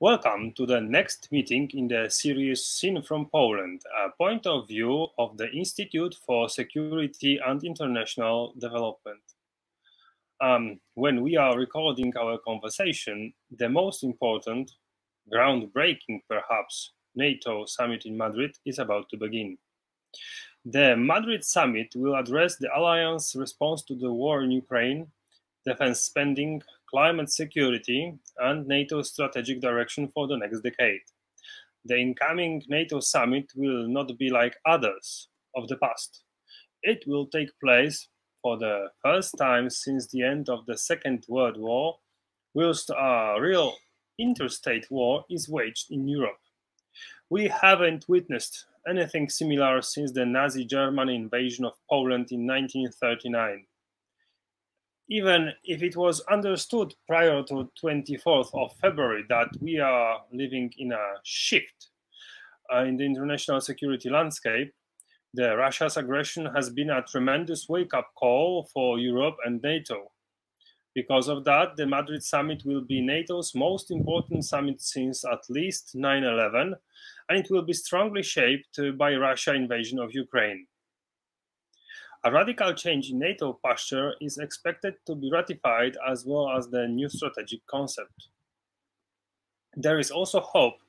Welcome to the next meeting in the series Seen from Poland, a point of view of the Institute for Security and International Development. When we are recording our conversation, the most important, groundbreaking perhaps, NATO summit in Madrid is about to begin. The Madrid summit will address the alliance response to the war in Ukraine, defense spending, climate security, and NATO's strategic direction for the next decade. The incoming NATO summit will not be like others of the past. It will take place for the first time since the end of the Second World War, whilst a real interstate war is waged in Europe. We haven't witnessed anything similar since the Nazi German invasion of Poland in 1939. Even if it was understood prior to 24th of February that we are living in a shift in the international security landscape, the Russia's aggression has been a tremendous wake-up call for Europe and NATO. Because of that, the Madrid summit will be NATO's most important summit since at least 9/11, and it will be strongly shaped by Russia's invasion of Ukraine. A radical change in NATO posture is expected to be ratified, as well as the new strategic concept. There is also hope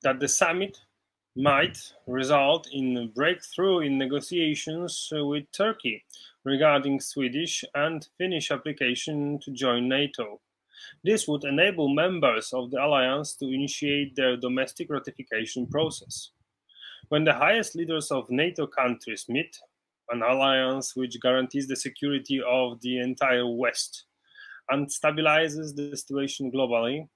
that the summit might result in a breakthrough in negotiations with Turkey regarding Swedish and Finnish application to join NATO. This would enable members of the alliance to initiate their domestic ratification process. When the highest leaders of NATO countries meet, an alliance which guarantees the security of the entire West and stabilizes the situation globally,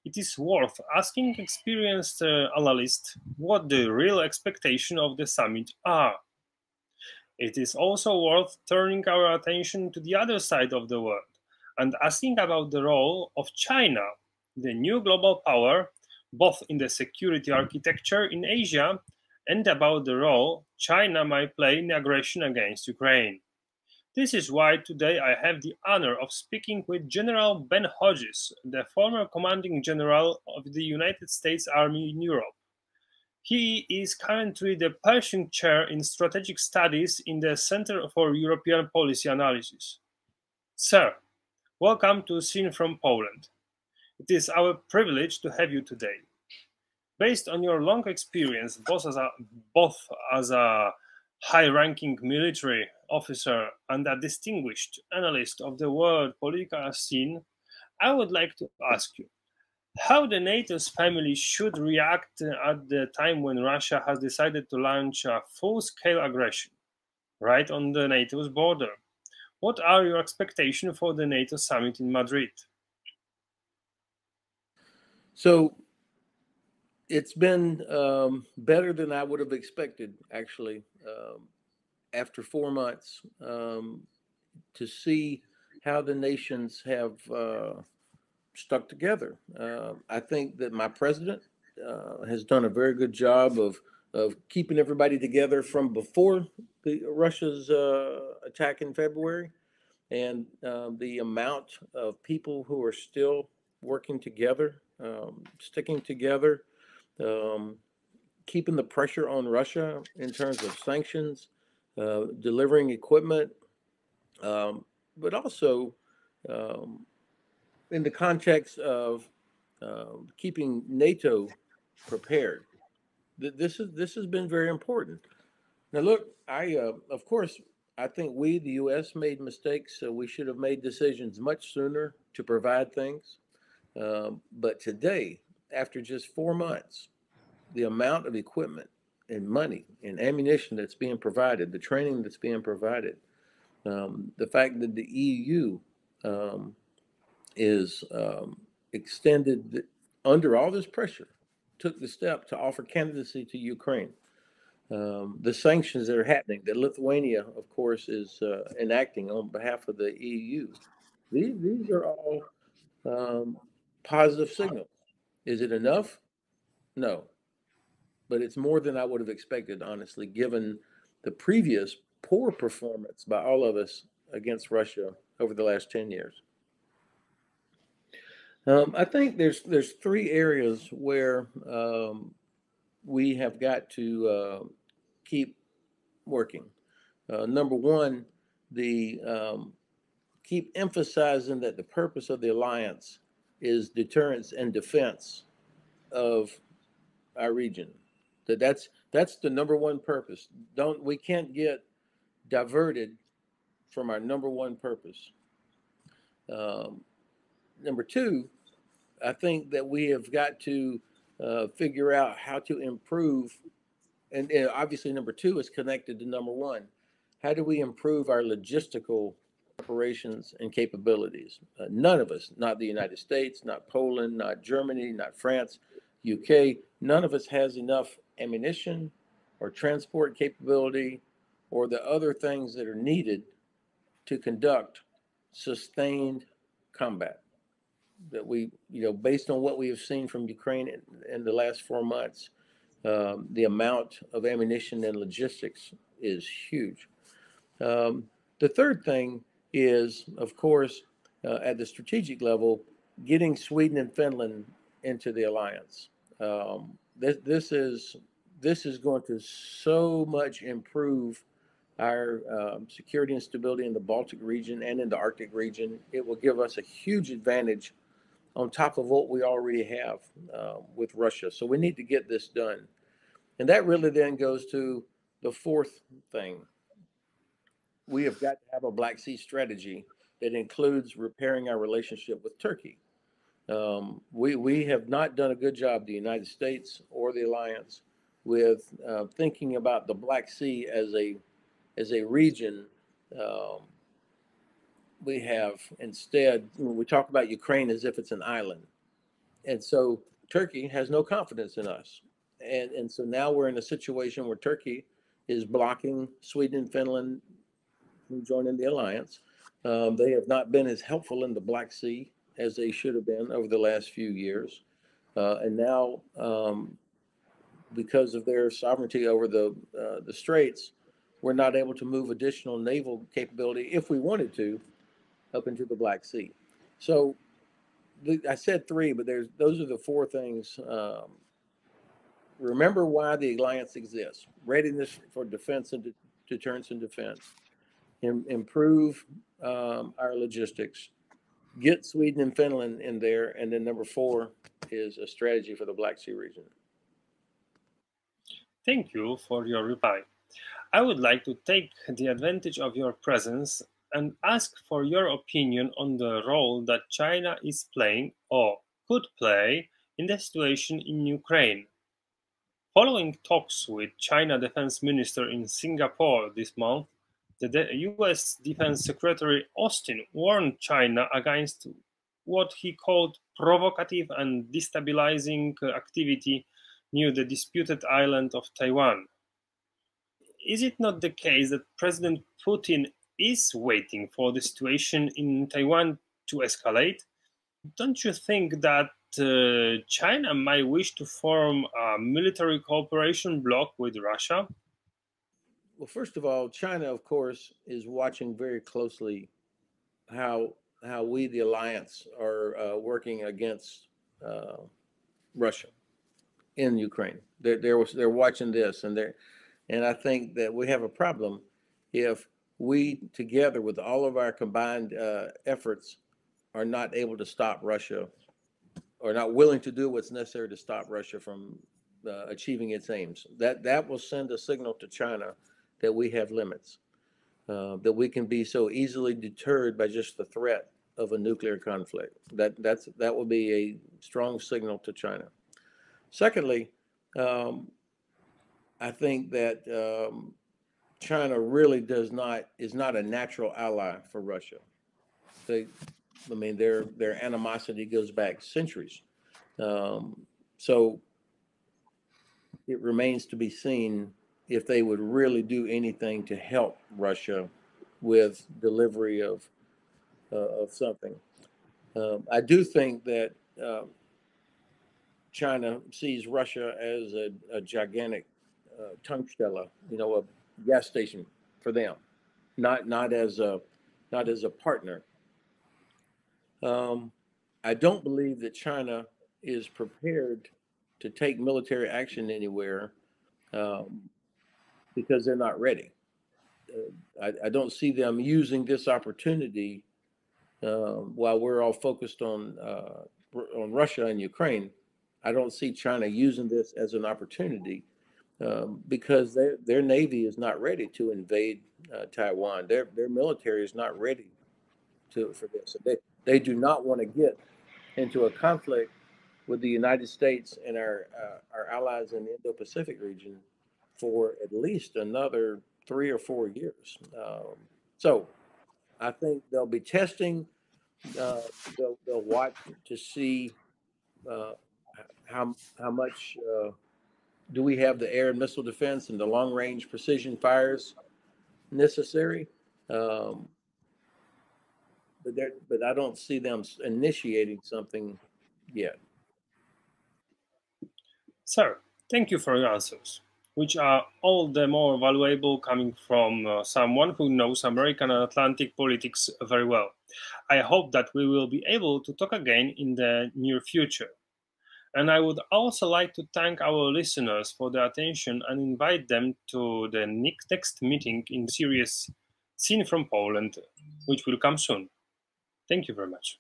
it is worth asking experienced analysts what the real expectations of the summit are. It is also worth turning our attention to the other side of the world and asking about the role of China, the new global power, both in the security architecture in Asia and about the role China might play in the aggression against Ukraine. This is why today I have the honor of speaking with General Ben Hodges, the former commanding general of the United States Army in Europe. He is currently the Pershing Chair in Strategic Studies in the Center for European Policy Analysis. Sir, welcome to Seen from Poland. It is our privilege to have you today. Based on your long experience, both as a high-ranking military officer and a distinguished analyst of the world political scene, I would like to ask you how the NATO's family should react at the time when Russia has decided to launch a full-scale aggression right on the NATO's border. What are your expectations for the NATO summit in Madrid? So it's been better than I would have expected, actually, after 4 months, to see how the nations have stuck together. I think that my president has done a very good job of keeping everybody together from before Russia's attack in February, and the amount of people who are still working together, sticking together, keeping the pressure on Russia in terms of sanctions, delivering equipment, but also in the context of keeping NATO prepared. This has been very important. Now, look, of course, I think we, the U.S., made mistakes. So we should have made decisions much sooner to provide things. But today, after just 4 months, the amount of equipment and money and ammunition that's being provided, the training that's being provided, the fact that the EU is extended under all this pressure, took the step to offer candidacy to Ukraine. The sanctions that are happening, that Lithuania, of course, is enacting on behalf of the EU. These are all positive signals. Is it enough? No. But it's more than I would have expected, honestly, given the previous poor performance by all of us against Russia over the last 10 years. I think there's three areas where we have got to keep working. Number one, the keep emphasizing that the purpose of the alliance is deterrence and defense of our region. That's the number one purpose. We can't get diverted from our number one purpose. Number two, I think that we have got to figure out how to improve, and obviously number two is connected to number one. How do we improve our logistical operations and capabilities? None of us, not the United States, not Poland, not Germany, not France, UK, none of us has enough ammunition or transport capability or the other things that are needed to conduct sustained combat. That we, based on what we have seen from Ukraine in the last 4 months, the amount of ammunition and logistics is huge. The third thing is, of course, at the strategic level, getting Sweden and Finland into the alliance. This is going to so much improve our security and stability in the Baltic region and in the Arctic region. It will give us a huge advantage on top of what we already have with Russia. So we need to get this done. And that really then goes to the fourth thing. We have got to have a Black Sea strategy that includes repairing our relationship with Turkey. We have not done a good job, the United States or the alliance, with thinking about the Black Sea as a region. We have instead, we talk about Ukraine as if it's an island. And so Turkey has no confidence in us. And so now we're in a situation where Turkey is blocking Sweden and Finland from joining the alliance. They have not been as helpful in the Black Sea as they should have been over the last few years. And now, because of their sovereignty over the straits, we're not able to move additional naval capability, if we wanted to, up into the Black Sea. So I said three, but those are the four things. Remember why the alliance exists: readiness for defense and deterrence and defense. Improve our logistics. Get Sweden and Finland in there, and then number four is a strategy for the Black Sea region. Thank you for your reply. I would like to take the advantage of your presence and ask for your opinion on the role that China is playing or could play in the situation in Ukraine. Following talks with China Defense Minister in Singapore this month, the US Defense Secretary Austin warned China against what he called provocative and destabilizing activity near the disputed island of Taiwan. Is it not the case that President Putin is waiting for the situation in Taiwan to escalate? Don't you think that China might wish to form a military cooperation bloc with Russia? Well, first of all, China, of course, is watching very closely how we, the alliance, are working against Russia in Ukraine. They're watching this, and I think that we have a problem if we, together with all of our combined efforts, are not able to stop Russia, or not willing to do what's necessary to stop Russia from achieving its aims. That will send a signal to China that we have limits, that we can be so easily deterred by just the threat of a nuclear conflict. That will be a strong signal to China. Secondly, I think that China really is not a natural ally for Russia. Their animosity goes back centuries. So it remains to be seen if they would really do anything to help Russia with delivery of something. I do think that China sees Russia as a gigantic Tankstelle, a gas station for them, not as a partner. I don't believe that China is prepared to take military action anywhere because they're not ready. I don't see them using this opportunity while we're all focused on Russia and Ukraine. I don't see China using this as an opportunity because their navy is not ready to invade Taiwan. Their military is not ready for this. They do not want to get into a conflict with the United States and our allies in the Indo-Pacific region for at least another 3 or 4 years. So I think they'll be testing. They'll watch to see how much do we have the air and missile defense and the long range precision fires necessary. But I don't see them initiating something yet. Sir, thank you for your answers, which are all the more valuable coming from someone who knows American and Atlantic politics very well. I hope that we will be able to talk again in the near future. And I would also like to thank our listeners for their attention and invite them to the next meeting in the series Seen from Poland, which will come soon. Thank you very much.